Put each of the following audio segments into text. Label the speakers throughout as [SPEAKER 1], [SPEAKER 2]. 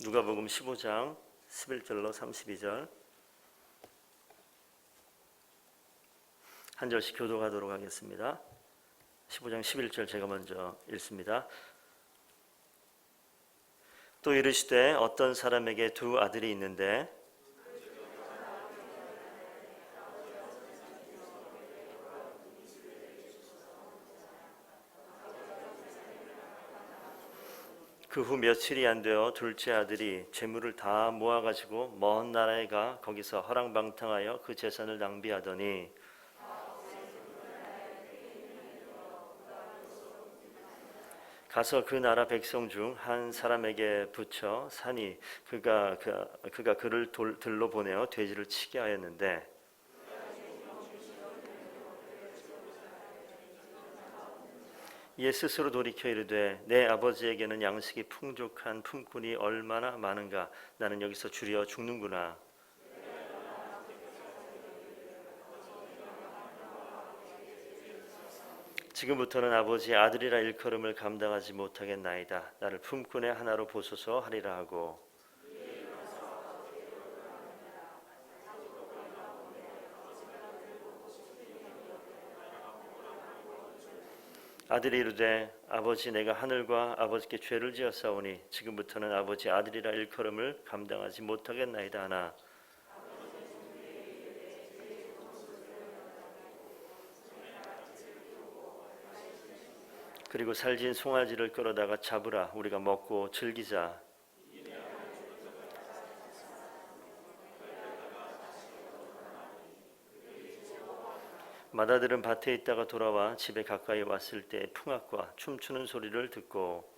[SPEAKER 1] 누가복음 15장 11절로 32절 한 절씩 교독하도록 하겠습니다. 15장 11절 제가 먼저 읽습니다. 또 이르시되 어떤 사람에게 두 아들이 있는데 그 후 며칠이 안 되어 둘째 아들이 재물을 다 모아가지고 먼 나라에 가 거기서 허랑방탕하여 그 재산을 낭비하더니 가서 그 나라 백성 중 한 사람에게 붙여 사니 그가 그를 들로 보내어 돼지를 치게 하였는데 이에 스스로 돌이켜 이르되 내 아버지에게는 양식이 풍족한 품꾼이 얼마나 많은가 나는 여기서 주려 죽는구나. 지금부터는 아버지의 아들이라 일컬음을 감당하지 못하겠나이다. 나를 품꾼의 하나로 보소서 하리라 하고 아들이 이르되 아버지 내가 하늘과 아버지께 죄를 지었사오니 지금부터는 아버지 아들이라 일컬음을 감당하지 못하겠나이다 하나 그리고 살진 송아지를 끌어다가 잡으라 우리가 먹고 즐기자. 맏아들은 밭에 있다가 돌아와 집에 가까이 왔을 때 풍악과 춤추는 소리를 듣고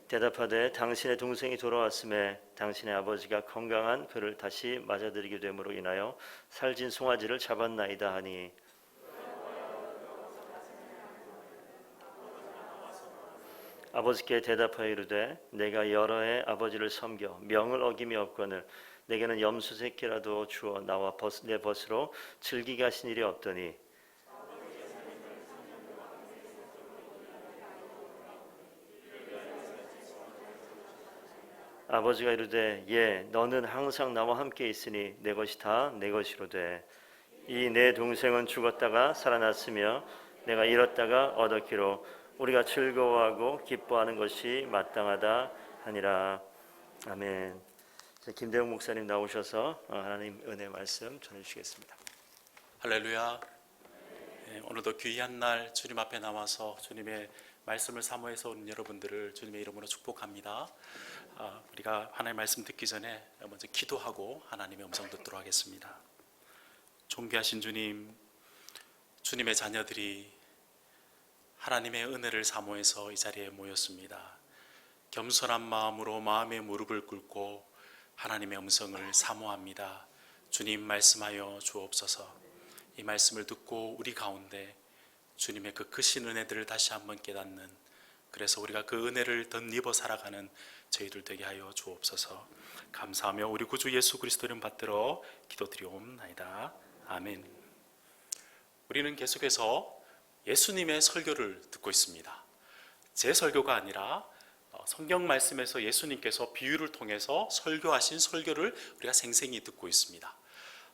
[SPEAKER 1] 대답하되 당신의 동생이 돌아왔음에 당신의 아버지가 건강한 그를 다시 맞아들이게 됨으로 인하여 살진 송아지를 잡았나이다 하니 아버지께 대답하여 이르되 내가 여러 해 아버지를 섬겨 명을 어김이 없거늘 내게는 염소 새끼라도 주어 나와 내 벗으로 즐기게 하신 일이 없더니 아버지가 이르되 예 너는 항상 나와 함께 있으니 내 것이 다 내 것이로되 이 내 동생은 죽었다가 살아났으며 내가 잃었다가 얻었기로 우리가 즐거워하고 기뻐하는 것이 마땅하다 하니라. 아멘. 김대웅 목사님 나오셔서 하나님 은혜 말씀 전해주시겠습니다.
[SPEAKER 2] 할렐루야. 오늘도 귀한 날 주님 앞에 나와서 주님의 말씀을 사모해서 오는 여러분들을 주님의 이름으로 축복합니다. 우리가 하나님의 말씀 듣기 전에 먼저 기도하고 하나님의 음성 듣도록 하겠습니다. 존귀하신 주님, 주님의 자녀들이 하나님의 은혜를 사모해서 이 자리에 모였습니다. 겸손한 마음으로 마음의 무릎을 꿇고 하나님의 음성을 사모합니다. 주님 말씀하여 주옵소서. 이 말씀을 듣고 우리 가운데 주님의 그 크신 은혜들을 다시 한번 깨닫는, 그래서 우리가 그 은혜를 덧입어 살아가는 저희들 되게 하여 주옵소서. 감사하며 우리 구주 예수 그리스도 이름 받들어 기도드리옵나이다. 아멘. 우리는 계속해서 예수님의 설교를 듣고 있습니다. 제 설교가 아니라 성경 말씀에서 예수님께서 비유를 통해서 설교하신 설교를 우리가 생생히 듣고 있습니다.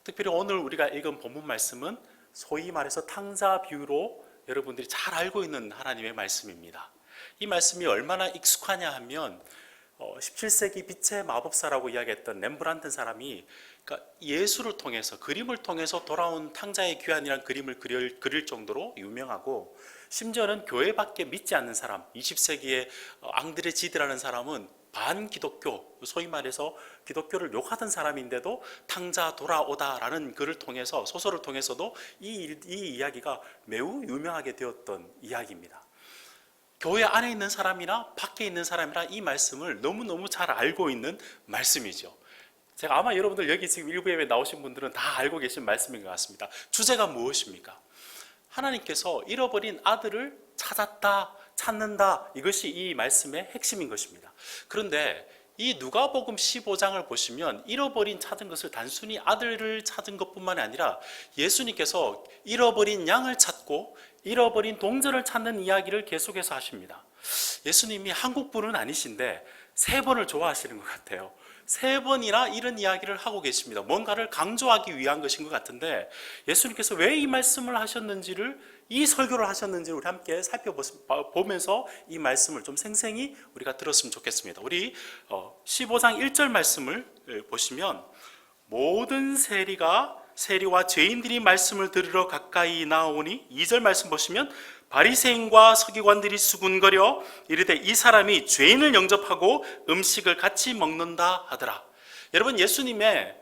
[SPEAKER 2] 특별히 오늘 우리가 읽은 본문 말씀은 소위 말해서 탕자 비유로 여러분들이 잘 알고 있는 하나님의 말씀입니다. 이 말씀이 얼마나 익숙하냐 하면 17세기 빛의 마법사라고 이야기했던 렘브란트 사람이 그러니까 예술을 통해서, 그림을 통해서 돌아온 탕자의 귀환이라는 그림을 그릴 정도로 유명하고, 심지어는 교회밖에 믿지 않는 사람, 20세기에 앙드레 지드라는 사람은 반기독교, 소위 말해서 기독교를 욕하던 사람인데도 탕자 돌아오다라는 글을 통해서, 소설을 통해서도 이 이야기가 매우 유명하게 되었던 이야기입니다. 교회 안에 있는 사람이나 밖에 있는 사람이나 이 말씀을 너무너무 잘 알고 있는 말씀이죠. 제가 아마 여러분들 여기 지금 일부 예배 나오신 분들은 다 알고 계신 말씀인 것 같습니다. 주제가 무엇입니까? 하나님께서 잃어버린 아들을 찾는다. 이것이 이 말씀의 핵심인 것입니다. 그런데 이 누가복음 15장을 보시면 잃어버린 찾은 것을 단순히 아들을 찾은 것뿐만이 아니라 예수님께서 잃어버린 양을 찾고 잃어버린 동전을 찾는 이야기를 계속해서 하십니다. 예수님이 한국분은 아니신데 3번을 좋아하시는 것 같아요. 3번이나 이런 이야기를 하고 계십니다. 뭔가를 강조하기 위한 것인 것 같은데 예수님께서 왜 이 말씀을 하셨는지를, 이 설교를 하셨는지를 우리 함께 살펴보면서 이 말씀을 좀 생생히 우리가 들었으면 좋겠습니다. 우리 15장 1절 말씀을 보시면, 모든 세리와 죄인들이 말씀을 들으러 가까이 나오니, 2절 말씀 보시면 바리새인과 서기관들이 수군거려 이르되 이 사람이 죄인을 영접하고 음식을 같이 먹는다 하더라. 여러분, 예수님의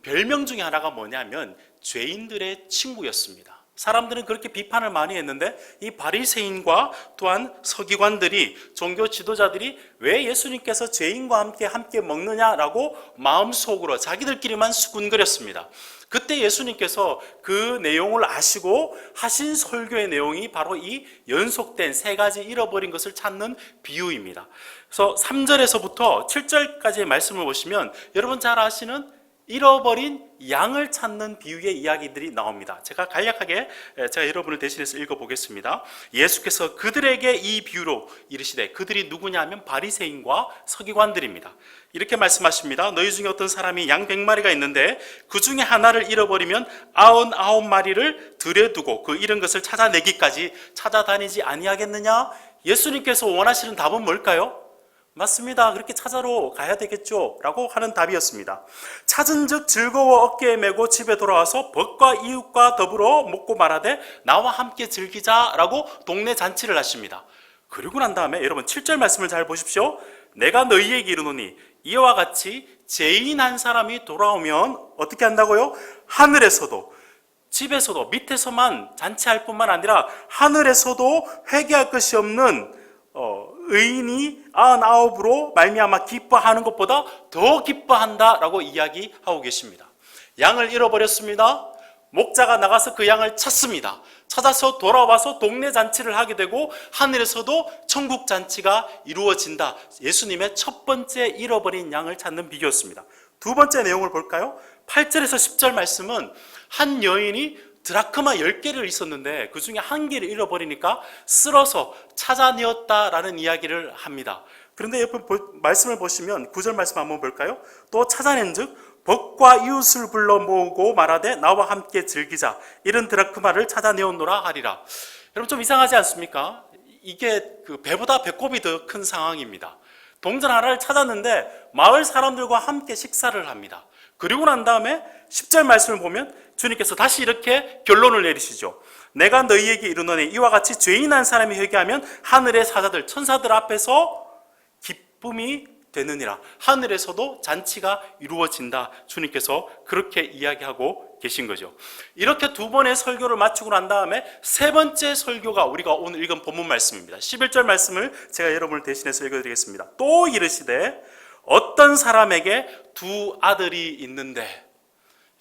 [SPEAKER 2] 별명 중에 하나가 뭐냐면 죄인들의 친구였습니다. 사람들은 그렇게 비판을 많이 했는데 이 바리새인과 또한 서기관들이, 종교 지도자들이 왜 예수님께서 죄인과 함께 먹느냐라고 마음속으로 자기들끼리만 수군거렸습니다. 그때 예수님께서 그 내용을 아시고 하신 설교의 내용이 바로 이 연속된 3가지 잃어버린 것을 찾는 비유입니다. 그래서 3절에서부터 7절까지의 말씀을 보시면 여러분 잘 아시는 잃어버린 양을 찾는 비유의 이야기들이 나옵니다. 제가 간략하게 여러분을 대신해서 읽어보겠습니다. 예수께서 그들에게 이 비유로 이르시되, 그들이 누구냐 하면 바리새인과 서기관들입니다. 이렇게 말씀하십니다. 너희 중에 어떤 사람이 양 100마리가 있는데 그 중에 하나를 잃어버리면 99마리를 들여두고 그 잃은 것을 찾아내기까지 찾아다니지 아니하겠느냐? 예수님께서 원하시는 답은 뭘까요? 맞습니다. 그렇게 찾아러 가야 되겠죠? 라고 하는 답이었습니다. 찾은 즉 즐거워 어깨에 메고 집에 돌아와서 벗과 이웃과 더불어 먹고 말하되 나와 함께 즐기자 라고 동네 잔치를 하십니다. 그리고 난 다음에 여러분 7절 말씀을 잘 보십시오. 내가 너희에게 이르노니 이와 같이 죄인 한 사람이 돌아오면 어떻게 한다고요? 하늘에서도, 집에서도, 밑에서만 잔치할 뿐만 아니라 하늘에서도 회개할 것이 없는 의인이 99으로 말미암아 기뻐하는 것보다 더 기뻐한다라고 이야기하고 계십니다. 양을 잃어버렸습니다. 목자가 나가서 그 양을 찾습니다. 찾아서 돌아와서 동네 잔치를 하게 되고 하늘에서도 천국 잔치가 이루어진다. 예수님의 첫 번째 잃어버린 양을 찾는 비유였습니다. 두 번째 내용을 볼까요? 8절에서 10절 말씀은 한 여인이 드라크마 10개를 있었는데 그 중에 1개를 잃어버리니까 쓸어서 찾아내었다라는 이야기를 합니다. 그런데 옆에 말씀을 보시면 9절 말씀 한번 볼까요? 또 찾아낸 즉 벗과 이웃을 불러 모으고 말하되 나와 함께 즐기자. 이런 드라크마를 찾아내었노라 하리라. 여러분 좀 이상하지 않습니까? 이게 그 배보다 배꼽이 더 큰 상황입니다. 동전 하나를 찾았는데 마을 사람들과 함께 식사를 합니다. 그리고 난 다음에 10절 말씀을 보면 주님께서 다시 이렇게 결론을 내리시죠. 내가 너희에게 이르노니 이와 같이 죄인 한 사람이 회개하면 하늘의 사자들, 천사들 앞에서 기쁨이 되느니라. 하늘에서도 잔치가 이루어진다. 주님께서 그렇게 이야기하고 계신 거죠. 이렇게 2번의 설교를 마치고 난 다음에 3번째 설교가 우리가 오늘 읽은 본문 말씀입니다. 11절 말씀을 제가 여러분을 대신해서 읽어드리겠습니다. 또 이르시되 어떤 사람에게 2 아들이 있는데,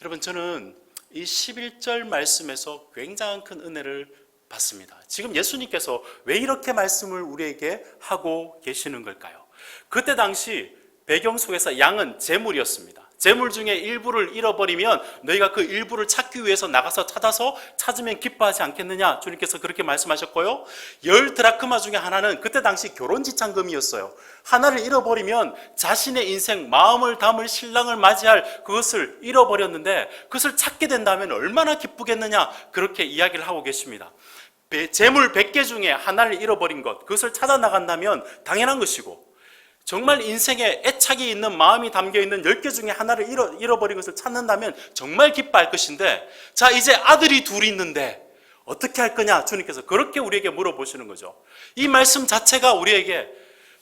[SPEAKER 2] 여러분 저는 이 11절 말씀에서 굉장한 큰 은혜를 받습니다. 지금 예수님께서 왜 이렇게 말씀을 우리에게 하고 계시는 걸까요? 그때 당시 배경 속에서 양은 재물이었습니다. 재물 중에 일부를 잃어버리면 너희가 그 일부를 찾기 위해서 나가서 찾으면 기뻐하지 않겠느냐? 주님께서 그렇게 말씀하셨고요. 10 드라크마 중에 하나는 그때 당시 결혼 지참금이었어요. 하나를 잃어버리면 자신의 인생, 마음을 담을 신랑을 맞이할 그것을 잃어버렸는데 그것을 찾게 된다면 얼마나 기쁘겠느냐? 그렇게 이야기를 하고 계십니다. 재물 100개 중에 하나를 잃어버린 것, 그것을 찾아 나간다면 당연한 것이고, 정말 인생에 애착이 있는 마음이 담겨있는 10개 중에 하나를 잃어버린 것을 찾는다면 정말 기뻐할 것인데, 자 이제 아들이 2 있는데 어떻게 할 거냐? 주님께서 그렇게 우리에게 물어보시는 거죠. 이 말씀 자체가 우리에게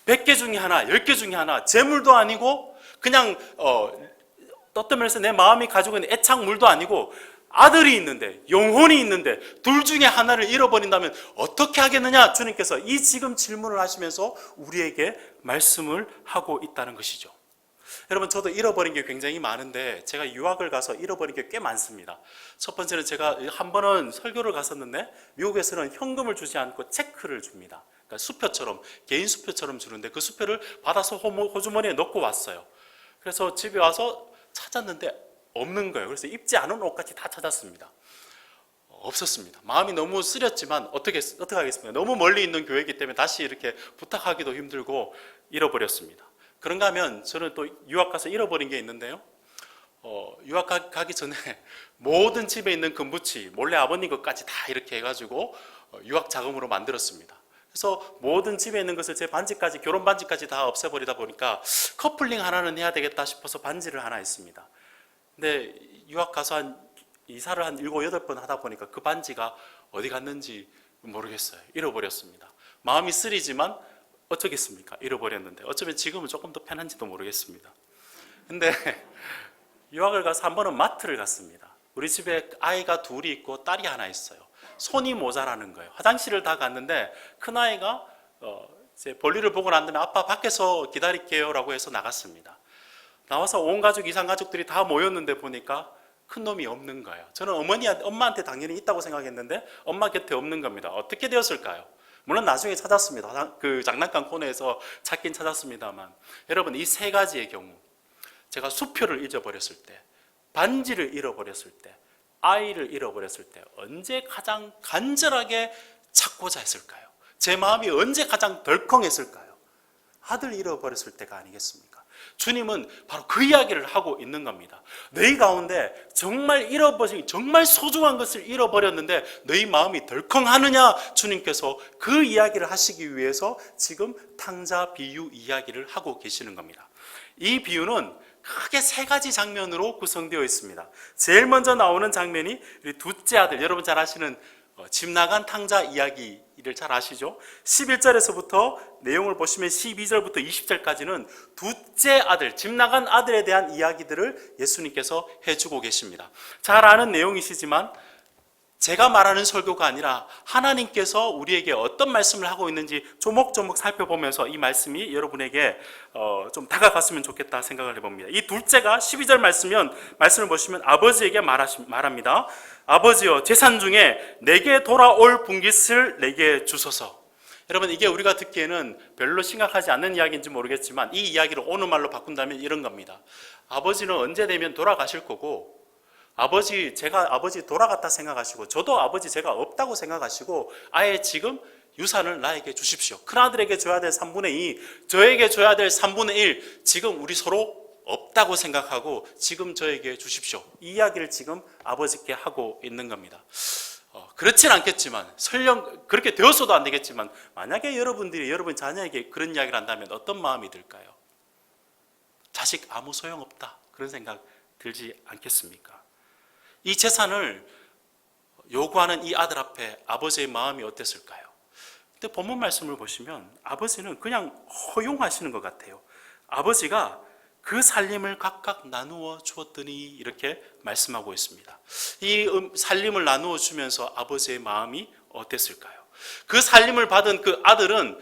[SPEAKER 2] 100개 중에 하나, 10개 중에 하나, 재물도 아니고 그냥 어떤 면에서 내 마음이 가지고 있는 애착물도 아니고 아들이 있는데, 영혼이 있는데 2 중에 하나를 잃어버린다면 어떻게 하겠느냐? 주님께서 이 지금 질문을 하시면서 우리에게 말씀을 하고 있다는 것이죠. 여러분 저도 잃어버린 게 굉장히 많은데 제가 유학을 가서 잃어버린 게 꽤 많습니다. 첫 번째는 제가 한 번은 설교를 갔었는데 미국에서는 현금을 주지 않고 체크를 줍니다. 그러니까 수표처럼, 개인 수표처럼 주는데 그 수표를 받아서 호주머니에 넣고 왔어요. 그래서 집에 와서 찾았는데 없는 거예요. 그래서 입지 않은 옷까지 다 찾았습니다. 없었습니다. 마음이 너무 쓰렸지만 어떻게 하겠습니까? 너무 멀리 있는 교회이기 때문에 다시 이렇게 부탁하기도 힘들고 잃어버렸습니다. 그런가 하면 저는 또 유학 가서 잃어버린 게 있는데요. 유학 가기 전에 모든 집에 있는 금부치 몰래 아버님 것까지 다 이렇게 해가지고 유학 자금으로 만들었습니다. 그래서 모든 집에 있는 것을 제 반지까지, 결혼 반지까지 다 없애버리다 보니까 커플링 하나는 해야 되겠다 싶어서 반지를 하나 했습니다. 근데 유학 가서 이사를 한 7, 8번 하다 보니까 그 반지가 어디 갔는지 모르겠어요. 잃어버렸습니다. 마음이 쓰리지만 어쩌겠습니까? 잃어버렸는데 어쩌면 지금은 조금 더 편한지도 모르겠습니다. 근데 유학을 가서 한 번은 마트를 갔습니다. 우리 집에 아이가 둘이 있고 딸이 하나 있어요. 손이 모자라는 거예요. 화장실을 다 갔는데 큰아이가 이제 볼일을 보고 난 다음에 아빠 밖에서 기다릴게요 라고 해서 나갔습니다. 나와서 온 가족, 이상 가족들이 다 모였는데 보니까 큰 놈이 없는 거예요. 저는 엄마한테 당연히 있다고 생각했는데 엄마 곁에 없는 겁니다. 어떻게 되었을까요? 물론 나중에 찾았습니다. 그 장난감 코너에서 찾긴 찾았습니다만, 여러분 이 세 가지의 경우, 제가 수표를 잊어버렸을 때, 반지를 잃어버렸을 때, 아이를 잃어버렸을 때 언제 가장 간절하게 찾고자 했을까요? 제 마음이 언제 가장 덜컹했을까요? 아들 잃어버렸을 때가 아니겠습니까? 주님은 바로 그 이야기를 하고 있는 겁니다. 너희 가운데 정말 잃어버린, 정말 소중한 것을 잃어버렸는데 너희 마음이 덜컹하느냐? 주님께서 그 이야기를 하시기 위해서 지금 탕자 비유 이야기를 하고 계시는 겁니다. 이 비유는 크게 세 가지 장면으로 구성되어 있습니다. 제일 먼저 나오는 장면이 우리 둘째 아들, 여러분 잘 아시는 집 나간 탕자 이야기를 잘 아시죠? 11절에서부터 내용을 보시면 12절부터 20절까지는 둘째 아들, 집 나간 아들에 대한 이야기들을 예수님께서 해주고 계십니다. 잘 아는 내용이시지만 제가 말하는 설교가 아니라 하나님께서 우리에게 어떤 말씀을 하고 있는지 조목조목 살펴보면서 이 말씀이 여러분에게 좀 다가갔으면 좋겠다 생각을 해봅니다. 이 둘째가 12절 말씀을 보시면 아버지에게 말합니다. 아버지여, 재산 중에 내게 돌아올 분깃을 내게 주소서. 여러분, 이게 우리가 듣기에는 별로 심각하지 않는 이야기인지 모르겠지만 이 이야기를 오늘 말로 바꾼다면 이런 겁니다. 아버지는 언제 되면 돌아가실 거고, 제가 아버지 돌아갔다 생각하시고, 저도 아버지 제가 없다고 생각하시고, 아예 지금 유산을 나에게 주십시오. 큰아들에게 줘야 될 3분의 2, 저에게 줘야 될 3분의 1, 지금 우리 서로 없다고 생각하고 지금 저에게 주십시오. 이 이야기를 지금 아버지께 하고 있는 겁니다. 그렇진 않겠지만, 설령 그렇게 되었어도 안 되겠지만, 만약에 여러분들이 여러분 자녀에게 그런 이야기를 한다면 어떤 마음이 들까요? 자식 아무 소용없다, 그런 생각 들지 않겠습니까? 이 재산을 요구하는 이 아들 앞에 아버지의 마음이 어땠을까요? 근데 본문 말씀을 보시면 아버지는 그냥 허용하시는 것 같아요. 아버지가 그 살림을 각각 나누어 주었더니 이렇게 말씀하고 있습니다. 이 살림을 나누어 주면서 아버지의 마음이 어땠을까요? 그 살림을 받은 그 아들은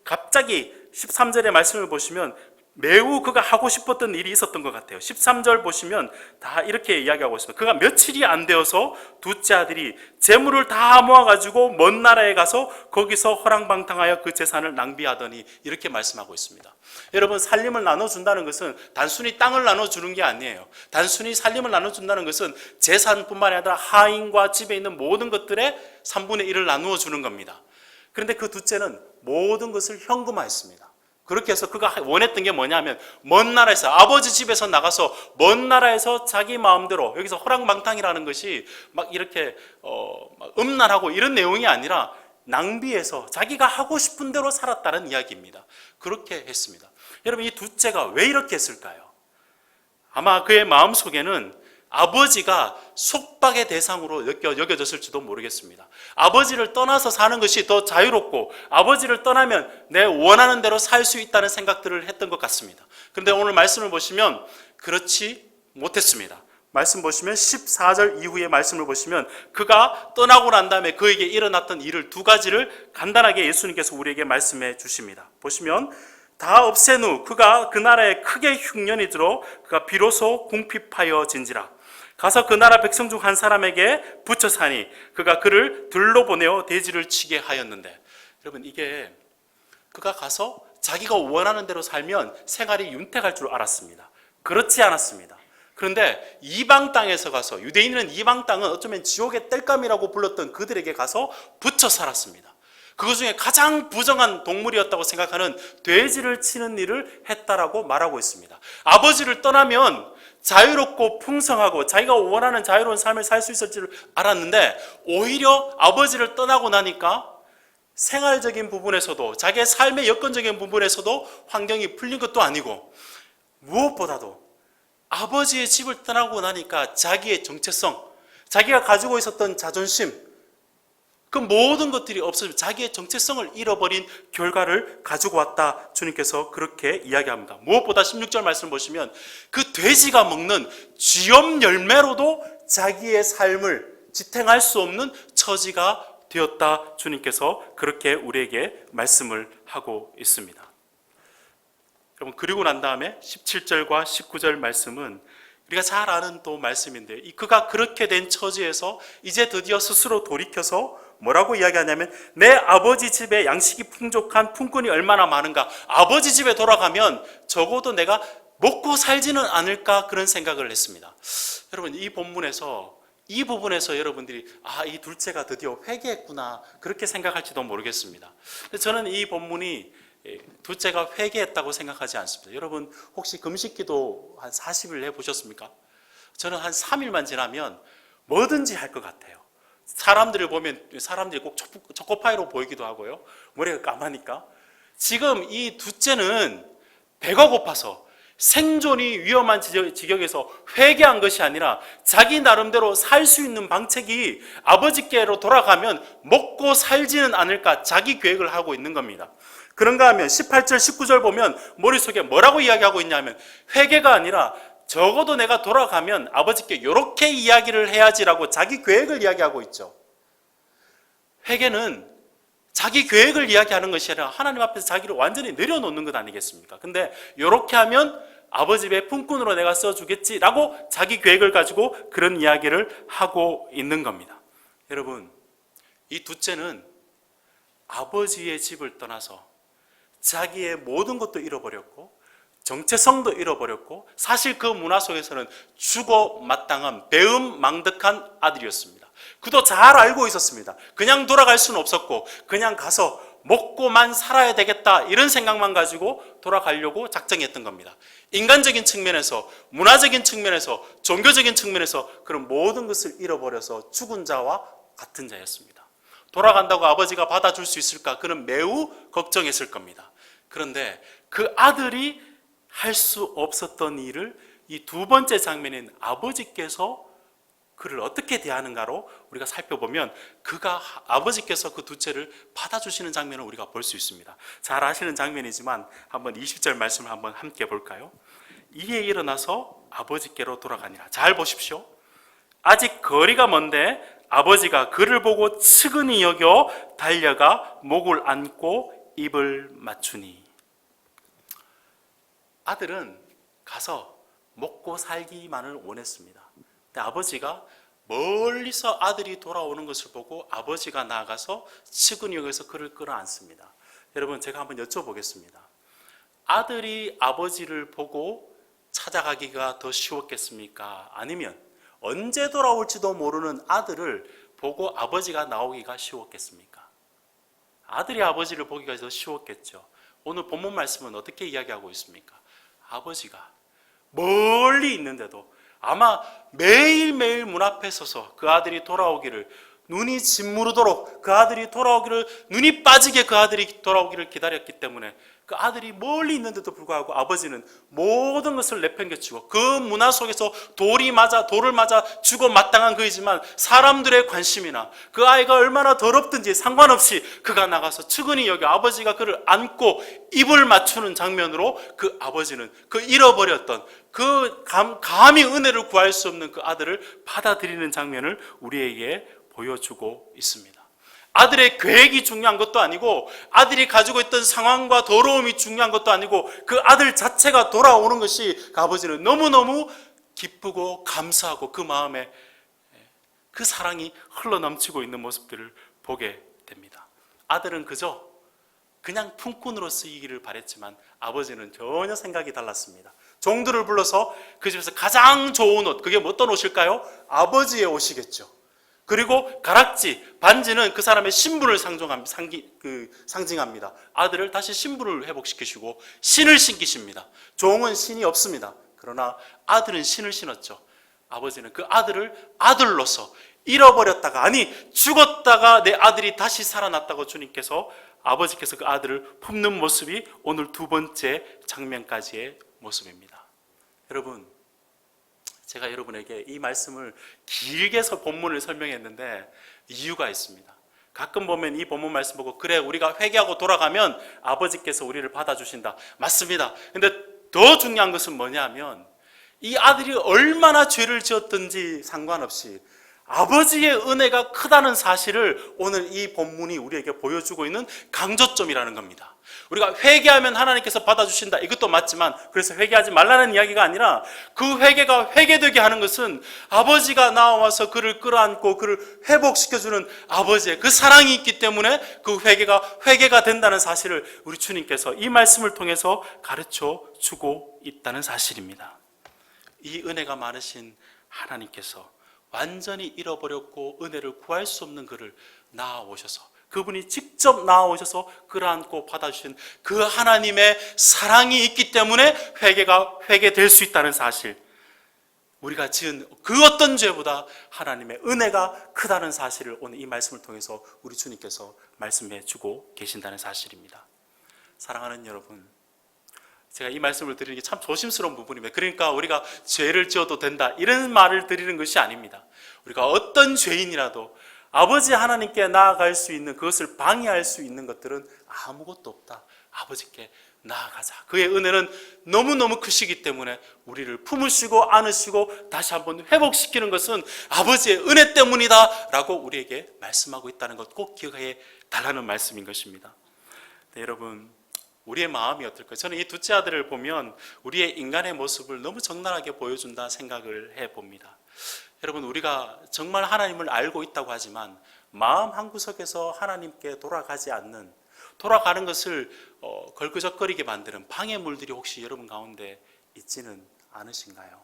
[SPEAKER 2] 갑자기 13절의 말씀을 보시면 매우 그가 하고 싶었던 일이 있었던 것 같아요. 13절 보시면 다 이렇게 이야기하고 있습니다. 그가 며칠이 안 되어서 둘째 아들이 재물을 다 모아가지고 먼 나라에 가서 거기서 허랑방탕하여 그 재산을 낭비하더니 이렇게 말씀하고 있습니다. 여러분, 살림을 나눠준다는 것은 단순히 땅을 나눠주는 게 아니에요. 단순히 살림을 나눠준다는 것은 재산뿐만 아니라 하인과 집에 있는 모든 것들의 3분의 1을 나누어 주는 겁니다. 그런데 그 둘째는 모든 것을 현금화했습니다. 그렇게 해서 그가 원했던 게 뭐냐면 먼 나라에서, 아버지 집에서 나가서 먼 나라에서 자기 마음대로, 여기서 허랑방탕이라는 것이 막 이렇게 음란하고 이런 내용이 아니라 낭비해서 자기가 하고 싶은 대로 살았다는 이야기입니다. 그렇게 했습니다. 여러분, 이 둘째가 왜 이렇게 했을까요? 아마 그의 마음속에는 아버지가 속박의 대상으로 여겨졌을지도 모르겠습니다. 아버지를 떠나서 사는 것이 더 자유롭고 아버지를 떠나면 내 원하는 대로 살 수 있다는 생각들을 했던 것 같습니다. 그런데 오늘 말씀을 보시면 그렇지 못했습니다. 말씀 보시면 14절 이후의 말씀을 보시면 그가 떠나고 난 다음에 그에게 일어났던 일을 두 가지를 간단하게 예수님께서 우리에게 말씀해 주십니다. 보시면 다 없앤 후 그가 그 나라에 크게 흉년이 들어 그가 비로소 궁핍하여진지라. 가서 그 나라 백성 중 한 사람에게 붙여 사니 그가 그를 들로 보내어 돼지를 치게 하였는데, 여러분, 이게 그가 가서 자기가 원하는 대로 살면 생활이 윤택할 줄 알았습니다. 그렇지 않았습니다. 그런데 이방 땅에서 가서, 유대인은 이방 땅은 어쩌면 지옥의 땔감이라고 불렀던 그들에게 가서 붙여 살았습니다. 그 중에 가장 부정한 동물이었다고 생각하는 돼지를 치는 일을 했다라고 말하고 있습니다. 아버지를 떠나면 자유롭고 풍성하고 자기가 원하는 자유로운 삶을 살 수 있을 줄 알았는데, 오히려 아버지를 떠나고 나니까 생활적인 부분에서도, 자기의 삶의 여건적인 부분에서도 환경이 풀린 것도 아니고, 무엇보다도 아버지의 집을 떠나고 나니까 자기의 정체성, 자기가 가지고 있었던 자존심, 그 모든 것들이 없어지고 자기의 정체성을 잃어버린 결과를 가지고 왔다. 주님께서 그렇게 이야기합니다. 무엇보다 16절 말씀 보시면 그 돼지가 먹는 쥐염 열매로도 자기의 삶을 지탱할 수 없는 처지가 되었다. 주님께서 그렇게 우리에게 말씀을 하고 있습니다. 여러분, 그리고 난 다음에 17절과 19절 말씀은 우리가 잘 아는 또 말씀인데, 그가 그렇게 된 처지에서 이제 드디어 스스로 돌이켜서 뭐라고 이야기하냐면, 내 아버지 집에 양식이 풍족한 품꾼이 얼마나 많은가, 아버지 집에 돌아가면 적어도 내가 먹고 살지는 않을까, 그런 생각을 했습니다. 여러분, 이 본문에서 이 부분에서 여러분들이 이 둘째가 드디어 회개했구나, 그렇게 생각할지도 모르겠습니다. 저는 이 본문이 둘째가 회개했다고 생각하지 않습니다. 여러분, 혹시 금식기도 한 40일 해보셨습니까? 저는 한 3일만 지나면 뭐든지 할 것 같아요. 사람들을 보면 사람들이 꼭 초코파이로 보이기도 하고요, 머리가 까마니까. 지금 이 둘째는 배가 고파서 생존이 위험한 지경에서 회개한 것이 아니라 자기 나름대로 살 수 있는 방책이 아버지께로 돌아가면 먹고 살지는 않을까, 자기 계획을 하고 있는 겁니다. 그런가 하면 18절 19절 보면 머릿속에 뭐라고 이야기하고 있냐면, 회개가 아니라 적어도 내가 돌아가면 아버지께 이렇게 이야기를 해야지라고 자기 계획을 이야기하고 있죠. 회개는 자기 계획을 이야기하는 것이 아니라 하나님 앞에서 자기를 완전히 내려놓는 것 아니겠습니까? 근데 이렇게 하면 아버지 집에 품꾼으로 내가 써주겠지라고 자기 계획을 가지고 그런 이야기를 하고 있는 겁니다. 여러분, 이 둘째는 아버지의 집을 떠나서 자기의 모든 것도 잃어버렸고 정체성도 잃어버렸고, 사실 그 문화 속에서는 죽어 마땅한 배은망덕한 아들이었습니다. 그도 잘 알고 있었습니다. 그냥 돌아갈 수는 없었고 그냥 가서 먹고만 살아야 되겠다, 이런 생각만 가지고 돌아가려고 작정했던 겁니다. 인간적인 측면에서, 문화적인 측면에서, 종교적인 측면에서 그런 모든 것을 잃어버려서 죽은 자와 같은 자였습니다. 돌아간다고 아버지가 받아줄 수 있을까, 그는 매우 걱정했을 겁니다. 그런데 그 아들이 할 수 없었던 일을 이 두 번째 장면인 아버지께서 그를 어떻게 대하는가로 우리가 살펴보면, 아버지께서 그 둘째를 받아주시는 장면을 우리가 볼 수 있습니다. 잘 아시는 장면이지만 한번 20절 말씀을 한번 함께 볼까요? 이에 일어나서 아버지께로 돌아가니라. 잘 보십시오. 아직 거리가 먼데 아버지가 그를 보고 측은히 여겨 달려가 목을 안고 입을 맞추니. 아들은 가서 먹고 살기만을 원했습니다. 근데 아버지가 멀리서 아들이 돌아오는 것을 보고 아버지가 나아가서 측은히 여기서 그를 끌어안습니다. 여러분, 제가 한번 여쭤보겠습니다. 아들이 아버지를 보고 찾아가기가 더 쉬웠겠습니까? 아니면 언제 돌아올지도 모르는 아들을 보고 아버지가 나오기가 쉬웠겠습니까? 아들이 아버지를 보기가 더 쉬웠겠죠. 오늘 본문 말씀은 어떻게 이야기하고 있습니까? 아버지가 멀리 있는데도 아마 매일매일 문 앞에 서서 그 아들이 돌아오기를, 눈이 짓무르도록 그 아들이 돌아오기를, 눈이 빠지게 그 아들이 돌아오기를 기다렸기 때문에 그 아들이 멀리 있는데도 불구하고 아버지는 모든 것을 내팽개치고, 그 문화 속에서 돌을 맞아 죽어 마땅한 그이지만 사람들의 관심이나 그 아이가 얼마나 더럽든지 상관없이 그가 나가서 측은히 여기 아버지가 그를 안고 입을 맞추는 장면으로 그 아버지는 그 잃어버렸던, 그 감히 은혜를 구할 수 없는 그 아들을 받아들이는 장면을 우리에게 보여주고 있습니다. 아들의 계획이 중요한 것도 아니고, 아들이 가지고 있던 상황과 더러움이 중요한 것도 아니고, 그 아들 자체가 돌아오는 것이 그 아버지는 너무너무 기쁘고 감사하고 그 마음에 그 사랑이 흘러넘치고 있는 모습들을 보게 됩니다. 아들은 그저 그냥 품꾼으로 쓰이기를 바랬지만 아버지는 전혀 생각이 달랐습니다. 종들을 불러서 그 집에서 가장 좋은 옷, 그게 어떤 옷일까요? 아버지의 옷이겠죠. 그리고 가락지, 반지는 그 사람의 신분을 상징합니다. 아들을 다시 신분을 회복시키시고 신을 신기십니다. 종은 신이 없습니다. 그러나 아들은 신을 신었죠. 아버지는 그 아들을 아들로서 잃어버렸다가, 아니 죽었다가 내 아들이 다시 살아났다고 주님께서, 아버지께서 그 아들을 품는 모습이 오늘 두 번째 장면까지의 모습입니다. 여러분, 제가 여러분에게 이 말씀을 길게 해서 본문을 설명했는데 이유가 있습니다. 가끔 보면 이 본문 말씀 보고, 그래 우리가 회개하고 돌아가면 아버지께서 우리를 받아주신다. 맞습니다. 근데 더 중요한 것은 뭐냐면, 이 아들이 얼마나 죄를 지었든지 상관없이 아버지의 은혜가 크다는 사실을 오늘 이 본문이 우리에게 보여주고 있는 강조점이라는 겁니다. 우리가 회개하면 하나님께서 받아주신다, 이것도 맞지만, 그래서 회개하지 말라는 이야기가 아니라, 그 회개가 회개되게 하는 것은 아버지가 나와서 그를 끌어안고 그를 회복시켜주는 아버지의 그 사랑이 있기 때문에 그 회개가 된다는 사실을 우리 주님께서 이 말씀을 통해서 가르쳐 주고 있다는 사실입니다. 이 은혜가 많으신 하나님께서 완전히 잃어버렸고 은혜를 구할 수 없는 그를 낳아오셔서, 그분이 직접 낳아오셔서 끌어안고 받아주신 그 하나님의 사랑이 있기 때문에 회개가 회개될 수 있다는 사실, 우리가 지은 그 어떤 죄보다 하나님의 은혜가 크다는 사실을 오늘 이 말씀을 통해서 우리 주님께서 말씀해 주고 계신다는 사실입니다. 사랑하는 여러분, 제가 이 말씀을 드리는 게 참 조심스러운 부분입니다. 그러니까 우리가 죄를 지어도 된다, 이런 말을 드리는 것이 아닙니다. 우리가 어떤 죄인이라도 아버지 하나님께 나아갈 수 있는, 그것을 방해할 수 있는 것들은 아무것도 없다. 아버지께 나아가자. 그의 은혜는 너무너무 크시기 때문에 우리를 품으시고 안으시고 다시 한번 회복시키는 것은 아버지의 은혜 때문이다 라고 우리에게 말씀하고 있다는 것 꼭 기억해 달라는 말씀인 것입니다. 네, 여러분, 우리의 마음이 어떨까요? 저는 이 둘째 아들을 보면 우리의 인간의 모습을 너무 적나라하게 보여준다 생각을 해봅니다. 여러분, 우리가 정말 하나님을 알고 있다고 하지만 마음 한구석에서 하나님께 돌아가는 것을 걸그적거리게 만드는 방해물들이 혹시 여러분 가운데 있지는 않으신가요?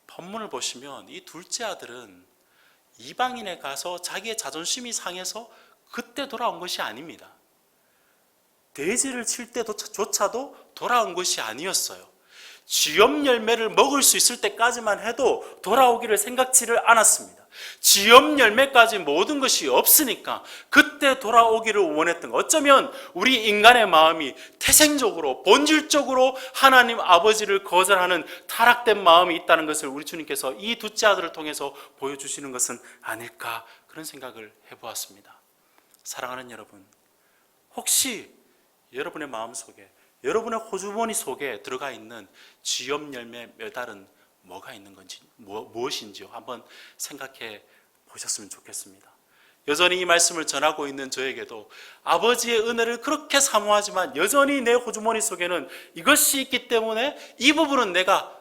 [SPEAKER 2] 본문을 보시면 이 둘째 아들은 이방인에 가서 자기의 자존심이 상해서 그때 돌아온 것이 아닙니다. 돼지를 칠 때조차도 돌아온 것이 아니었어요. 쥐염 열매를 먹을 수 있을 때까지만 해도 돌아오기를 생각지를 않았습니다. 쥐염 열매까지 모든 것이 없으니까 그때 돌아오기를 원했던 것. 어쩌면 우리 인간의 마음이 태생적으로, 본질적으로 하나님 아버지를 거절하는 타락된 마음이 있다는 것을 우리 주님께서 이 둘째 아들을 통해서 보여주시는 것은 아닐까, 그런 생각을 해보았습니다. 사랑하는 여러분, 혹시 여러분의 마음속에, 여러분의 호주머니 속에 들어가 있는 쥐염 열매 몇 알은 뭐가 있는 건지, 무엇인지요? 한번 생각해 보셨으면 좋겠습니다. 여전히 이 말씀을 전하고 있는 저에게도 아버지의 은혜를 그렇게 사모하지만 여전히 내 호주머니 속에는 이것이 있기 때문에 이 부분은 내가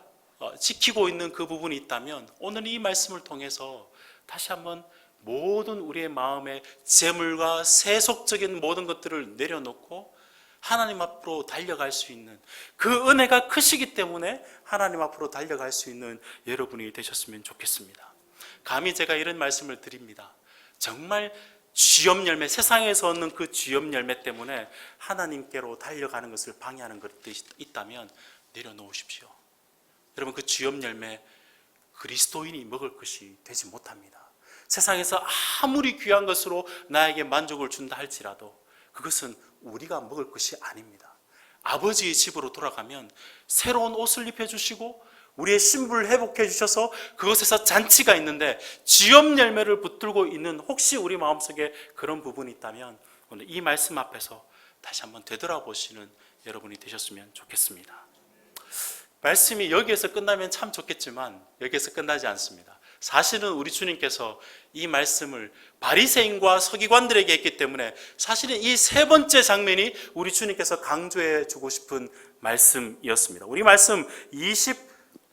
[SPEAKER 2] 지키고 있는 그 부분이 있다면, 오늘 이 말씀을 통해서 다시 한번 모든 우리의 마음의 재물과 세속적인 모든 것들을 내려놓고 하나님 앞으로 달려갈 수 있는, 그 은혜가 크시기 때문에 하나님 앞으로 달려갈 수 있는 여러분이 되셨으면 좋겠습니다. 감히 제가 이런 말씀을 드립니다. 정말 쥐염 열매, 세상에서 얻는 그 쥐염 열매 때문에 하나님께로 달려가는 것을 방해하는 것들이 있다면 내려놓으십시오. 여러분, 그 쥐염 열매 그리스도인이 먹을 것이 되지 못합니다. 세상에서 아무리 귀한 것으로 나에게 만족을 준다 할지라도 그것은 우리가 먹을 것이 아닙니다. 아버지의 집으로 돌아가면 새로운 옷을 입혀주시고 우리의 신분을 회복해 주셔서 그것에서 잔치가 있는데, 쥐염 열매를 붙들고 있는 혹시 우리 마음속에 그런 부분이 있다면 오늘 이 말씀 앞에서 다시 한번 되돌아보시는 여러분이 되셨으면 좋겠습니다. 말씀이 여기에서 끝나면 참 좋겠지만 여기에서 끝나지 않습니다. 사실은 우리 주님께서 이 말씀을 바리새인과 서기관들에게 했기 때문에 사실은 이 세 번째 장면이 우리 주님께서 강조해 주고 싶은 말씀이었습니다. 우리 말씀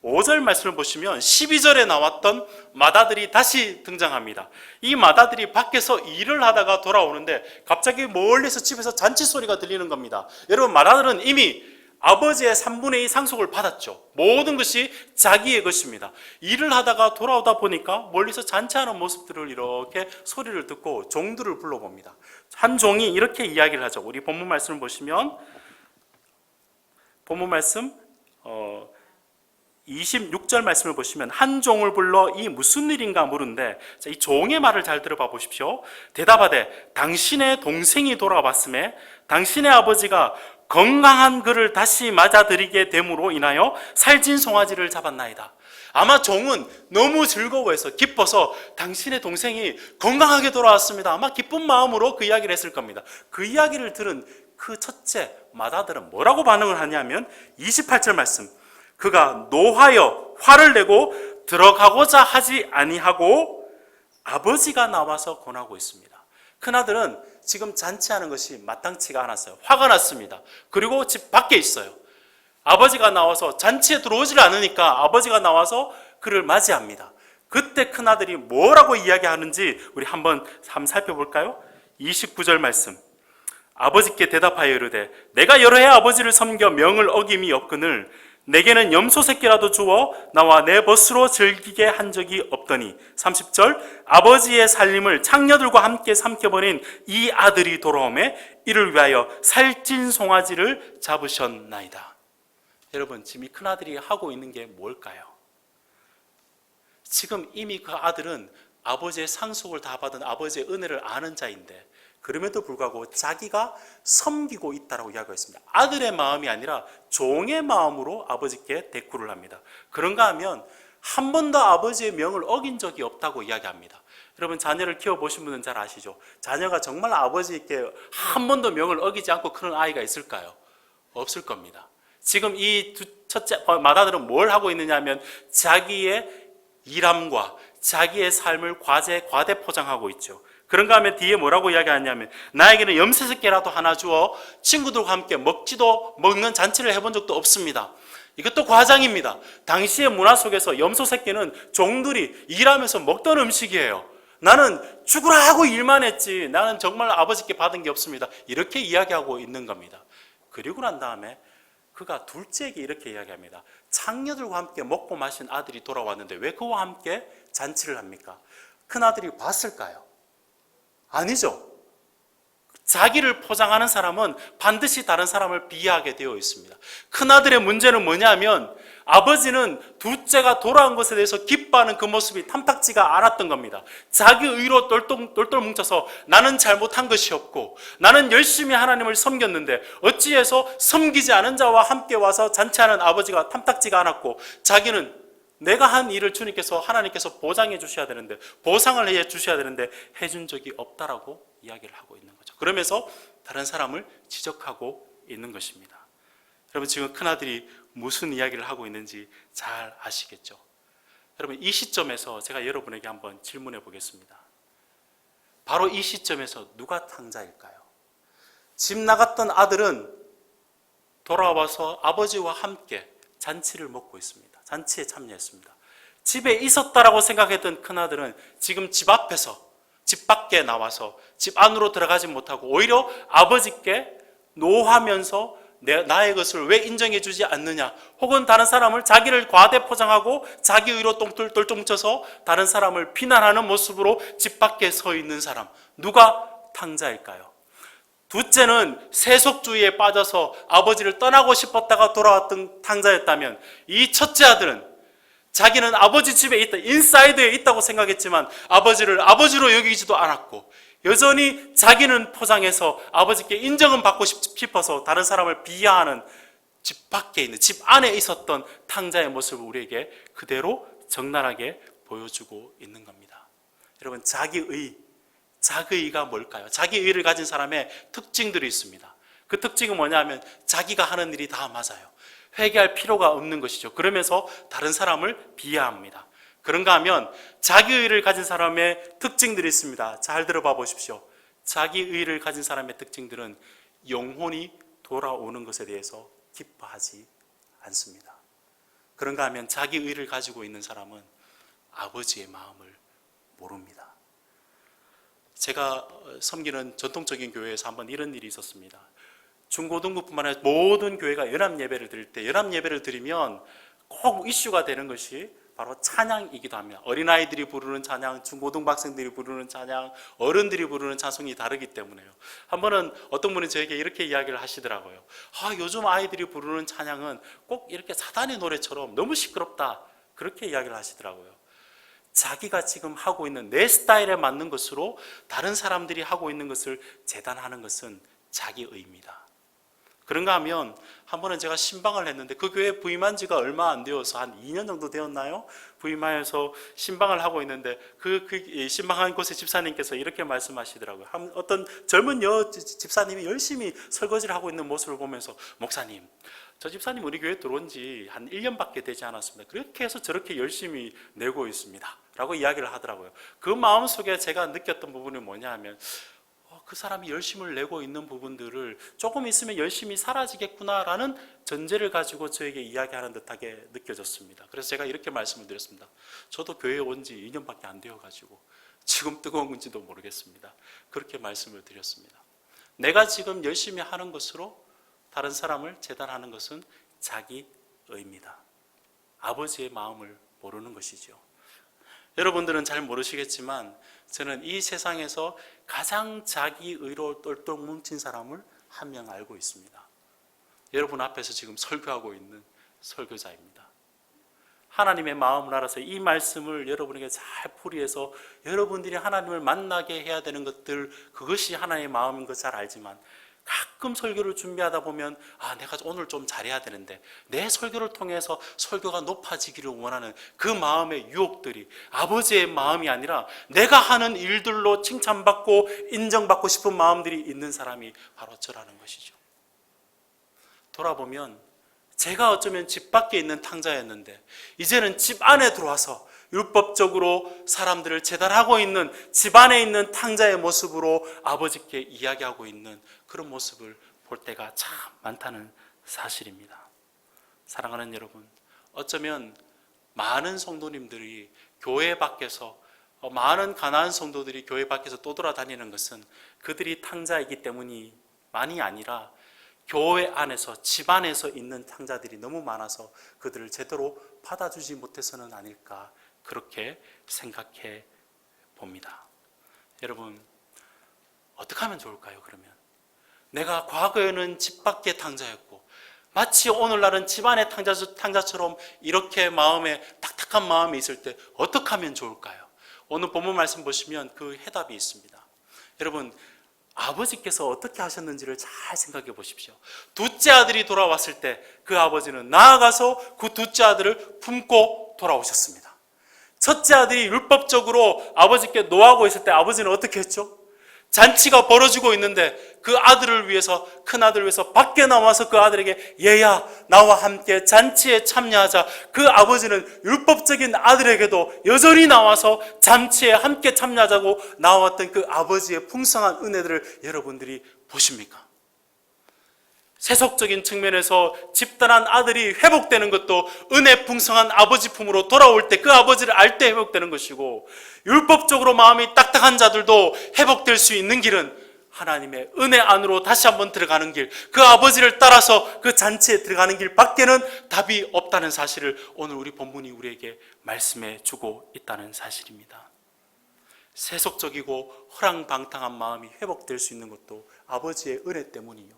[SPEAKER 2] 5절 말씀을 보시면 12절에 나왔던 마다들이 다시 등장합니다. 이 마다들이 밖에서 일을 하다가 돌아오는데 갑자기 멀리서 집에서 잔치 소리가 들리는 겁니다. 여러분, 마다들은 이미 아버지의 3분의 2 상속을 받았죠. 모든 것이 자기의 것입니다. 일을 하다가 돌아오다 보니까 멀리서 잔치하는 모습들을 이렇게 소리를 듣고 종들을 불러봅니다. 한 종이 이렇게 이야기를 하죠. 우리 본문 말씀을 보시면 본문 말씀 26절 말씀을 보시면 한 종을 불러 이 무슨 일인가 물은데, 이 종의 말을 잘 들어봐 보십시오. 대답하되 당신의 동생이 돌아왔음에 당신의 아버지가 건강한 그를 다시 맞아들이게 됨으로 인하여 살찐 송아지를 잡았나이다. 아마 종은 너무 즐거워해서 기뻐서 당신의 동생이 건강하게 돌아왔습니다. 아마 기쁜 마음으로 그 이야기를 했을 겁니다. 그 이야기를 들은 그 첫째 마다들은 뭐라고 반응을 하냐면 28절 말씀, 그가 노하여 화를 내고 들어가고자 하지 아니하고 아버지가 나와서 권하고 있습니다. 큰아들은 지금 잔치하는 것이 마땅치가 않았어요. 화가 났습니다. 그리고 집 밖에 있어요. 아버지가 나와서 잔치에 들어오질 않으니까 아버지가 나와서 그를 맞이합니다. 그때 큰아들이 뭐라고 이야기하는지 우리 한번 살펴볼까요? 29절 말씀, 아버지께 대답하여 이르되 내가 여러 해 아버지를 섬겨 명을 어김이 없거늘 내게는 염소 새끼라도 주어 나와 내 벗으로 즐기게 한 적이 없더니 30절, 아버지의 살림을 창녀들과 함께 삼켜버린 이 아들이 돌아오매 이를 위하여 살찐 송아지를 잡으셨나이다. 여러분, 지금 이 큰아들이 하고 있는 게 뭘까요? 지금 이미 그 아들은 아버지의 상속을 다 받은 아버지의 은혜를 아는 자인데 그럼에도 불구하고 자기가 섬기고 있다라고 이야기하고 있습니다. 아들의 마음이 아니라 종의 마음으로 아버지께 대꾸를 합니다. 그런가 하면 한 번도 아버지의 명을 어긴 적이 없다고 이야기합니다. 여러분, 자녀를 키워보신 분은 잘 아시죠? 자녀가 정말 아버지께 한 번도 명을 어기지 않고 그런 아이가 있을까요? 없을 겁니다. 지금 이 첫째 마다들은 뭘 하고 있느냐 하면 자기의 일함과 자기의 삶을 과대 포장하고 있죠. 그런가 하면 뒤에 뭐라고 이야기하냐면 나에게는 염소새끼라도 하나 주어 친구들과 함께 먹는 잔치를 해본 적도 없습니다. 이것도 과장입니다. 당시의 문화 속에서 염소새끼는 종들이 일하면서 먹던 음식이에요. 나는 죽으라 하고 일만 했지 나는 정말 아버지께 받은 게 없습니다. 이렇게 이야기하고 있는 겁니다. 그리고 난 다음에 그가 둘째에게 이렇게 이야기합니다. 창녀들과 함께 먹고 마신 아들이 돌아왔는데 왜 그와 함께 잔치를 합니까? 큰아들이 봤을까요? 아니죠. 자기를 포장하는 사람은 반드시 다른 사람을 비하하게 되어 있습니다. 큰아들의 문제는 뭐냐면 아버지는 둘째가 돌아온 것에 대해서 기뻐하는 그 모습이 탐탁지가 않았던 겁니다. 자기 의로 똘똘 뭉쳐서 나는 잘못한 것이 없고 나는 열심히 하나님을 섬겼는데 어찌해서 섬기지 않은 자와 함께 와서 잔치하는 아버지가 탐탁지가 않았고 자기는 내가 한 일을 주님께서 하나님께서 보상해 주셔야 되는데 보상을 해 주셔야 되는데 해준 적이 없다라고 이야기를 하고 있는 거죠. 그러면서 다른 사람을 지적하고 있는 것입니다. 여러분, 지금 큰아들이 무슨 이야기를 하고 있는지 잘 아시겠죠? 여러분, 이 시점에서 제가 여러분에게 한번 질문해 보겠습니다. 바로 이 시점에서 누가 탕자일까요? 집 나갔던 아들은 돌아와서 아버지와 함께 잔치를 먹고 있습니다. 잔치에 참여했습니다. 집에 있었다라고 생각했던 큰아들은 지금 집 앞에서 집 밖에 나와서 집 안으로 들어가지 못하고 오히려 아버지께 노하면서 나의 것을 왜 인정해 주지 않느냐, 혹은 다른 사람을 자기를 과대 포장하고 자기 의로 똘똘 뭉쳐서 다른 사람을 비난하는 모습으로 집 밖에 서 있는 사람, 누가 탕자일까요? 둘째는 세속주의에 빠져서 아버지를 떠나고 싶었다가 돌아왔던 탕자였다면 이 첫째 아들은 자기는 아버지 집에 있다, 인사이드에 있다고 생각했지만 아버지를 아버지로 여기지도 않았고 여전히 자기는 포장해서 아버지께 인정은 받고 싶어서 다른 사람을 비하하는 집 밖에 있는, 집 안에 있었던 탕자의 모습을 우리에게 그대로 적나라하게 보여주고 있는 겁니다. 여러분, 자기의가 뭘까요? 자기의를 가진 사람의 특징들이 있습니다. 그 특징은 뭐냐면 자기가 하는 일이 다 맞아요. 회개할 필요가 없는 것이죠. 그러면서 다른 사람을 비하합니다. 그런가 하면 자기의를 가진 사람의 특징들이 있습니다. 잘 들어봐 보십시오. 자기의를 가진 사람의 특징들은 영혼이 돌아오는 것에 대해서 기뻐하지 않습니다. 그런가 하면 자기 의를 가지고 있는 사람은 아버지의 마음을 모릅니다. 제가 섬기는 전통적인 교회에서 한번 이런 일이 있었습니다. 중고등부뿐만 아니라 모든 교회가 연합예배를 드릴 때, 연합예배를 드리면 꼭 이슈가 되는 것이 바로 찬양이기도 합니다. 어린아이들이 부르는 찬양, 중고등학생들이 부르는 찬양, 어른들이 부르는 찬송이 다르기 때문에요. 한 번은 어떤 분이 저에게 이렇게 이야기를 하시더라고요. 요즘 아이들이 부르는 찬양은 꼭 이렇게 사단의 노래처럼 너무 시끄럽다, 그렇게 이야기를 하시더라고요. 자기가 지금 하고 있는 내 스타일에 맞는 것으로 다른 사람들이 하고 있는 것을 재단하는 것은 자기의입니다. 그런가 하면 한 번은 제가 신방을 했는데 그 교회에 부임한 지가 얼마 안 되어서 한 2년 정도 되었나요? 부임하여서 신방을 하고 있는데 그 신방한 곳의 집사님께서 이렇게 말씀하시더라고요. 어떤 젊은 집사님이 열심히 설거지를 하고 있는 모습을 보면서, 목사님, 저 집사님 우리 교회 들어온 지 한 1년밖에 되지 않았습니다. 그렇게 해서 저렇게 열심히 내고 있습니다 라고 이야기를 하더라고요. 그 마음속에 제가 느꼈던 부분이 뭐냐 하면, 그 사람이 열심을 내고 있는 부분들을 조금 있으면 열심히 사라지겠구나라는 전제를 가지고 저에게 이야기하는 듯하게 느껴졌습니다. 그래서 제가 이렇게 말씀을 드렸습니다. 저도 교회에 온 지 2년밖에 안 되어가지고 지금 뜨거운 건지도 모르겠습니다. 그렇게 말씀을 드렸습니다. 내가 지금 열심히 하는 것으로 다른 사람을 재단하는 것은 자기의입니다. 아버지의 마음을 모르는 것이죠. 여러분들은 잘 모르시겠지만 저는 이 세상에서 가장 자기의로 똘똘 뭉친 사람을 한 명 알고 있습니다. 여러분 앞에서 지금 설교하고 있는 설교자입니다. 하나님의 마음을 알아서 이 말씀을 여러분에게 잘 풀이해서 여러분들이 하나님을 만나게 해야 되는 것들, 그것이 하나님의 마음인 것 잘 알지만, 가끔 설교를 준비하다 보면 내가 오늘 좀 잘해야 되는데, 내 설교를 통해서 설교가 높아지기를 원하는 그 마음의 유혹들이 아버지의 마음이 아니라 내가 하는 일들로 칭찬받고 인정받고 싶은 마음들이 있는 사람이 바로 저라는 것이죠. 돌아보면 제가 어쩌면 집 밖에 있는 탕자였는데 이제는 집 안에 들어와서 율법적으로 사람들을 재단하고 있는 집 안에 있는 탕자의 모습으로 아버지께 이야기하고 있는 그런 모습을 볼 때가 참 많다는 사실입니다. 사랑하는 여러분, 어쩌면 많은 성도님들이 교회 밖에서, 많은 가난한 성도들이 교회 밖에서 떠돌아다니는 것은 그들이 탕자이기 때문이 많이 아니라 교회 안에서, 집 안에서 있는 탕자들이 너무 많아서 그들을 제대로 받아주지 못해서는 아닐까, 그렇게 생각해 봅니다. 여러분, 어떻게 하면 좋을까요? 그러면 내가 과거에는 집 밖의 탕자였고 마치 오늘날은 집 안의 탕자처럼 이렇게 마음에 딱딱한 마음이 있을 때 어떻게 하면 좋을까요? 오늘 본문 말씀 보시면 그 해답이 있습니다. 여러분, 아버지께서 어떻게 하셨는지를 잘 생각해 보십시오. 둘째 아들이 돌아왔을 때 그 아버지는 나아가서 그 둘째 아들을 품고 돌아오셨습니다. 첫째 아들이 율법적으로 아버지께 노하고 있을 때 아버지는 어떻게 했죠? 잔치가 벌어지고 있는데 그 아들을 위해서, 큰 아들을 위해서 밖에 나와서 그 아들에게, 얘야, 나와 함께 잔치에 참여하자. 그 아버지는 율법적인 아들에게도 여전히 나와서 잔치에 함께 참여하자고 나왔던 그 아버지의 풍성한 은혜들을 여러분들이 보십니까? 세속적인 측면에서 집단한 아들이 회복되는 것도 은혜 풍성한 아버지 품으로 돌아올 때, 그 아버지를 알 때 회복되는 것이고, 율법적으로 마음이 딱딱한 자들도 회복될 수 있는 길은 하나님의 은혜 안으로 다시 한번 들어가는 길, 그 아버지를 따라서 그 잔치에 들어가는 길 밖에는 답이 없다는 사실을 오늘 우리 본문이 우리에게 말씀해 주고 있다는 사실입니다. 세속적이고 허랑방탕한 마음이 회복될 수 있는 것도 아버지의 은혜 때문이요,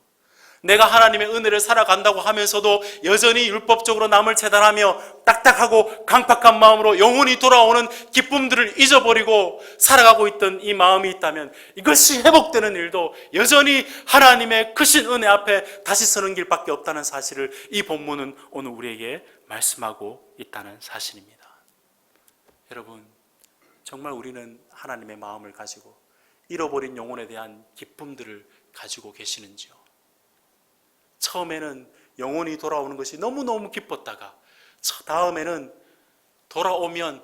[SPEAKER 2] 내가 하나님의 은혜를 살아간다고 하면서도 여전히 율법적으로 남을 재단하며 딱딱하고 강팍한 마음으로 영혼이 돌아오는 기쁨들을 잊어버리고 살아가고 있던 이 마음이 있다면, 이것이 회복되는 일도 여전히 하나님의 크신 은혜 앞에 다시 서는 길밖에 없다는 사실을 이 본문은 오늘 우리에게 말씀하고 있다는 사실입니다. 여러분, 정말 우리는 하나님의 마음을 가지고 잃어버린 영혼에 대한 기쁨들을 가지고 계시는지요? 처음에는 영혼이 돌아오는 것이 너무너무 기뻤다가 다음에는 돌아오면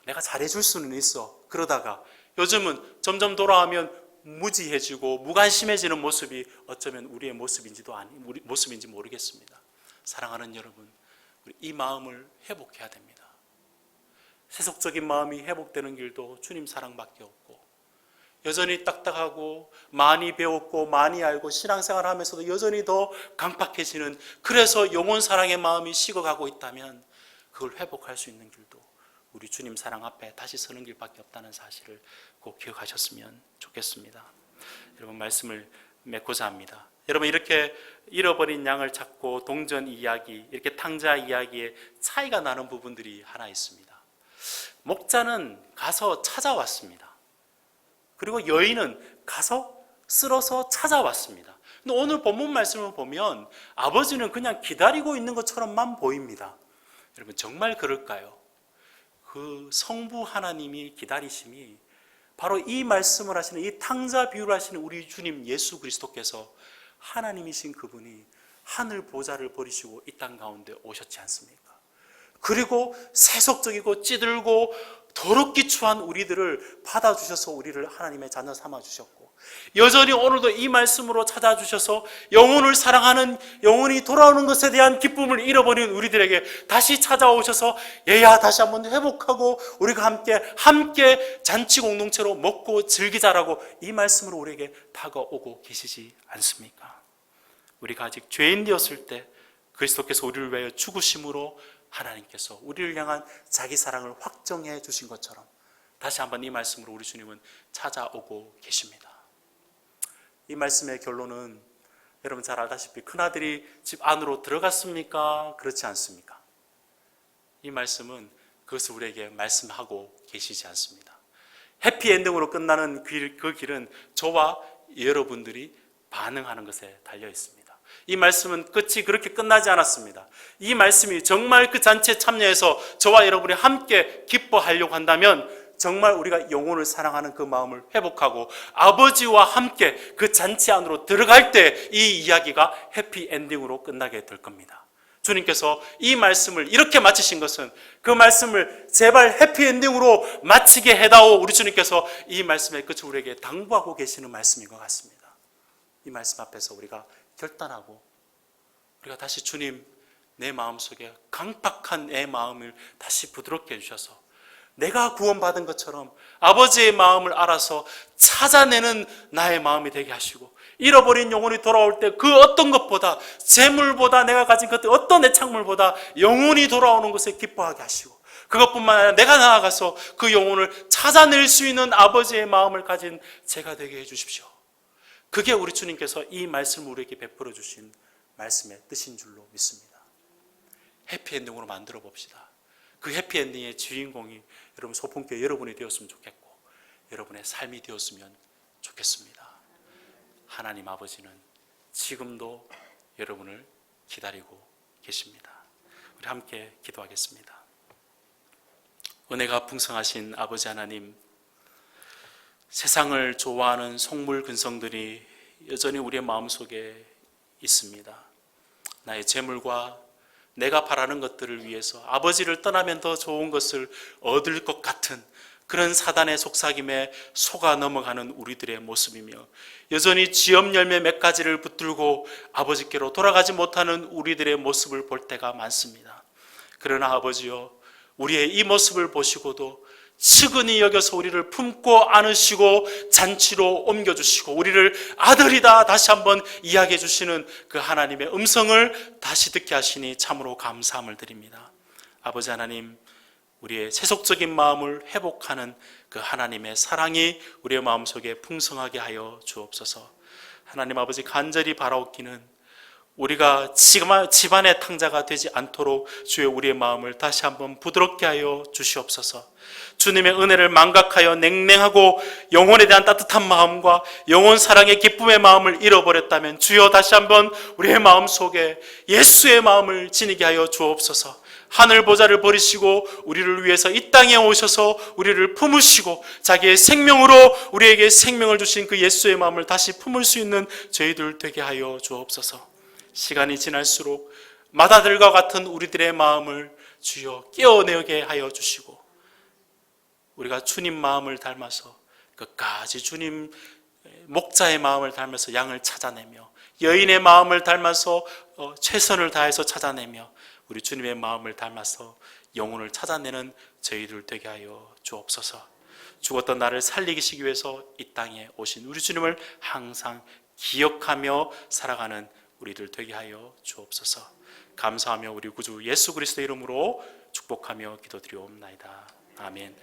[SPEAKER 2] 내가 잘해줄 수는 있어, 그러다가 요즘은 점점 돌아오면 무지해지고 무관심해지는 모습이 어쩌면 우리의 모습인지 모르겠습니다. 사랑하는 여러분, 이 마음을 회복해야 됩니다. 세속적인 마음이 회복되는 길도 주님 사랑밖에 없고, 여전히 딱딱하고 많이 배웠고 많이 알고 신앙생활 하면서도 여전히 더 강팍해지는, 그래서 영혼 사랑의 마음이 식어가고 있다면 그걸 회복할 수 있는 길도 우리 주님 사랑 앞에 다시 서는 길밖에 없다는 사실을 꼭 기억하셨으면 좋겠습니다. 여러분, 말씀을 맺고자 합니다. 여러분, 이렇게 잃어버린 양을 찾고 동전 이야기, 이렇게 탕자 이야기에 차이가 나는 부분들이 하나 있습니다. 목자는 가서 찾아왔습니다. 그리고 여인은 가서 쓸어서 찾아왔습니다. 근데 오늘 본문 말씀을 보면 아버지는 그냥 기다리고 있는 것처럼만 보입니다. 여러분, 정말 그럴까요? 그 성부 하나님이 기다리심이 바로 이 말씀을 하시는, 이 탕자 비유를 하시는 우리 주님 예수 그리스도께서 하나님이신 그분이 하늘 보좌를 버리시고 이 땅 가운데 오셨지 않습니까? 그리고 세속적이고 찌들고 더럽기 추한 우리들을 받아주셔서 우리를 하나님의 자녀 삼아주셨고, 여전히 오늘도 이 말씀으로 찾아주셔서 영혼을 사랑하는, 영혼이 돌아오는 것에 대한 기쁨을 잃어버린 우리들에게 다시 찾아오셔서 얘야 다시 한번 회복하고 우리가 함께 잔치 공동체로 먹고 즐기자라고 이 말씀으로 우리에게 다가오고 계시지 않습니까? 우리가 아직 죄인 되었을 때 그리스도께서 우리를 위하여 죽으심으로 하나님께서 우리를 향한 자기 사랑을 확정해 주신 것처럼 다시 한번 이 말씀으로 우리 주님은 찾아오고 계십니다. 이 말씀의 결론은 여러분 잘 알다시피 큰아들이 집 안으로 들어갔습니까? 그렇지 않습니까? 이 말씀은 그것을 우리에게 말씀하고 계시지 않습니다. 해피엔딩으로 끝나는 그 길은 저와 여러분들이 반응하는 것에 달려 있습니다. 이 말씀은 끝이 그렇게 끝나지 않았습니다. 이 말씀이 정말 그 잔치에 참여해서 저와 여러분이 함께 기뻐하려고 한다면 정말 우리가 영혼을 사랑하는 그 마음을 회복하고 아버지와 함께 그 잔치 안으로 들어갈 때 이 이야기가 해피엔딩으로 끝나게 될 겁니다. 주님께서 이 말씀을 이렇게 마치신 것은 그 말씀을 제발 해피엔딩으로 마치게 해다오, 우리 주님께서 이 말씀의 끝을 우리에게 당부하고 계시는 말씀인 것 같습니다. 이 말씀 앞에서 우리가 결단하고 우리가 다시 주님, 내 마음속에 강팍한 내 마음을 다시 부드럽게 해주셔서 내가 구원받은 것처럼 아버지의 마음을 알아서 찾아내는 나의 마음이 되게 하시고, 잃어버린 영혼이 돌아올 때 그 어떤 것보다, 재물보다, 내가 가진 그 어떤 애착물보다 영혼이 돌아오는 것에 기뻐하게 하시고, 그것뿐만 아니라 내가 나아가서 그 영혼을 찾아낼 수 있는 아버지의 마음을 가진 제가 되게 해주십시오. 그게 우리 주님께서 이 말씀을 우리에게 베풀어 주신 말씀의 뜻인 줄로 믿습니다. 해피엔딩으로 만들어 봅시다. 그 해피엔딩의 주인공이 여러분 소풍교회 여러분이 되었으면 좋겠고 여러분의 삶이 되었으면 좋겠습니다. 하나님 아버지는 지금도 여러분을 기다리고 계십니다. 우리 함께 기도하겠습니다. 은혜가 풍성하신 아버지 하나님, 세상을 좋아하는 속물 근성들이 여전히 우리의 마음속에 있습니다. 나의 재물과 내가 바라는 것들을 위해서 아버지를 떠나면 더 좋은 것을 얻을 것 같은 그런 사단의 속삭임에 속아 넘어가는 우리들의 모습이며, 여전히 쥐업 열매 몇 가지를 붙들고 아버지께로 돌아가지 못하는 우리들의 모습을 볼 때가 많습니다. 그러나 아버지여, 우리의 이 모습을 보시고도 측은히 여겨서 우리를 품고 안으시고 잔치로 옮겨주시고 우리를 아들이다 다시 한번 이야기해 주시는 그 하나님의 음성을 다시 듣게 하시니 참으로 감사함을 드립니다. 아버지 하나님, 우리의 세속적인 마음을 회복하는 그 하나님의 사랑이 우리의 마음속에 풍성하게 하여 주옵소서. 하나님 아버지, 간절히 바라옵기는 우리가 집안의 탕자가 되지 않도록 주의 우리의 마음을 다시 한번 부드럽게 하여 주시옵소서. 주님의 은혜를 망각하여 냉랭하고 영혼에 대한 따뜻한 마음과 영혼 사랑의 기쁨의 마음을 잃어버렸다면 주여 다시 한번 우리의 마음속에 예수의 마음을 지니게 하여 주옵소서. 하늘 보좌를 버리시고 우리를 위해서 이 땅에 오셔서 우리를 품으시고 자기의 생명으로 우리에게 생명을 주신 그 예수의 마음을 다시 품을 수 있는 저희들 되게 하여 주옵소서. 시간이 지날수록 마다들과 같은 우리들의 마음을 주여 깨어내게 하여 주시고, 우리가 주님 마음을 닮아서 끝까지 주님 목자의 마음을 닮아서 양을 찾아내며, 여인의 마음을 닮아서 최선을 다해서 찾아내며, 우리 주님의 마음을 닮아서 영혼을 찾아내는 저희들 되게 하여 주옵소서. 죽었던 나를 살리시기 위해서 이 땅에 오신 우리 주님을 항상 기억하며 살아가는 우리들 되게 하여 주옵소서. 감사하며 우리 구주 예수 그리스도의 이름으로 축복하며 기도드리옵나이다. 아멘.